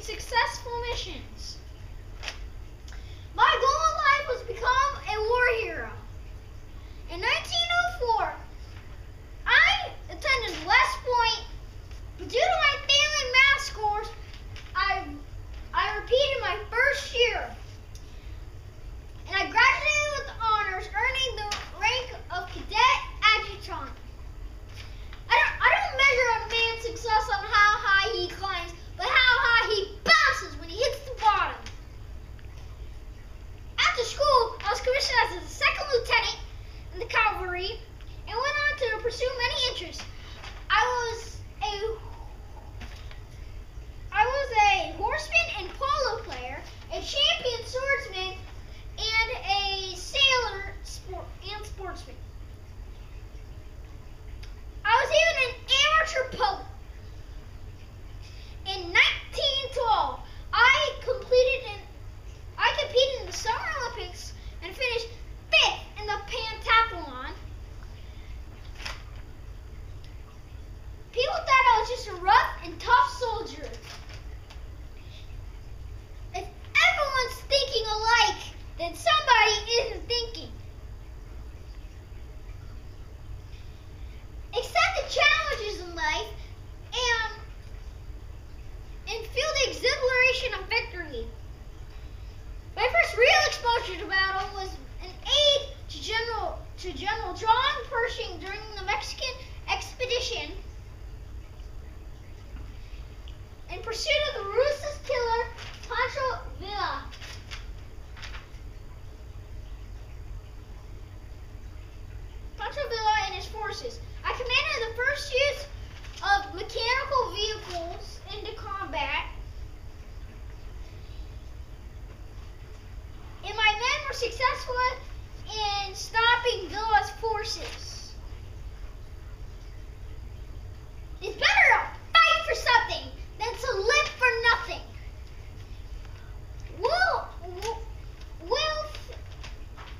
successful missions. My goal in life was to become a war hero. In 1904, I attended West Point, but due to my failing math scores, I repeated my first year, and I graduated with honors, earning the rank of cadet adjutant. I don't measure a man's success on how high he climbs, but how high he bounces when he hits the bottom. After school, I was commissioned as a second lieutenant in the cavalry and went on to pursue many interests. I was a horseman and polo player, a champion swordsman, and a sailor and sportsman. I was even an amateur poet. In 1912, I competed in the Summer Olympics and finished 5th in the pentathlon. People thought I was just a rough and tough soldier. If everyone's thinking alike, then somebody isn't thinking. Accept the challenges in life and feel the exhilaration of victory. My first real exposure to battle was an aide to General John Pershing during the Mexican expedition in pursuit of the ruthless killer Pancho Villa. And his forces. I commanded the first use of mechanical vehicles into combat, and my men were successful in stopping Villa's forces. It's better to fight for something than to live for nothing. Wolf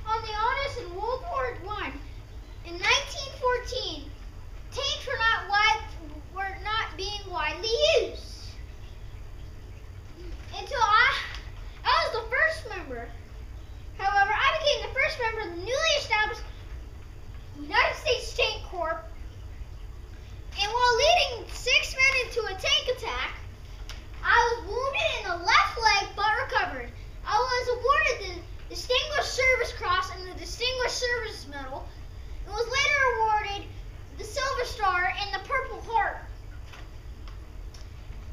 on the Honest in World War I. In 1914, tanks were not being widely used. Until I was the first member. However, I became the first member of the newly established United States Tank Corps. And while leading 6 men into a tank attack, I was wounded in the left leg but recovered. I was awarded the Distinguished Service Cross and the Distinguished Service Medal, and was later awarded the Silver Star and the Purple Heart.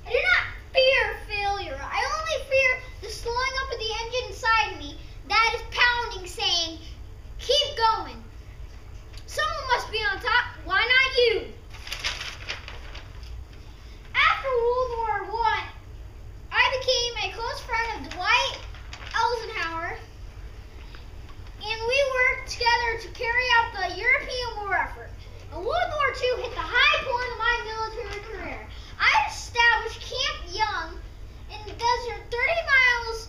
I do not fear failure. I only fear the slowing up of the engine inside me that is pounding, saying, keep going. Someone must be on top. Why not you? After World War I became a close friend of Dwight Eisenhower, and we worked together to carry out the European war effort. When World War II hit the high point of my military career, I established Camp Young in the desert 30 miles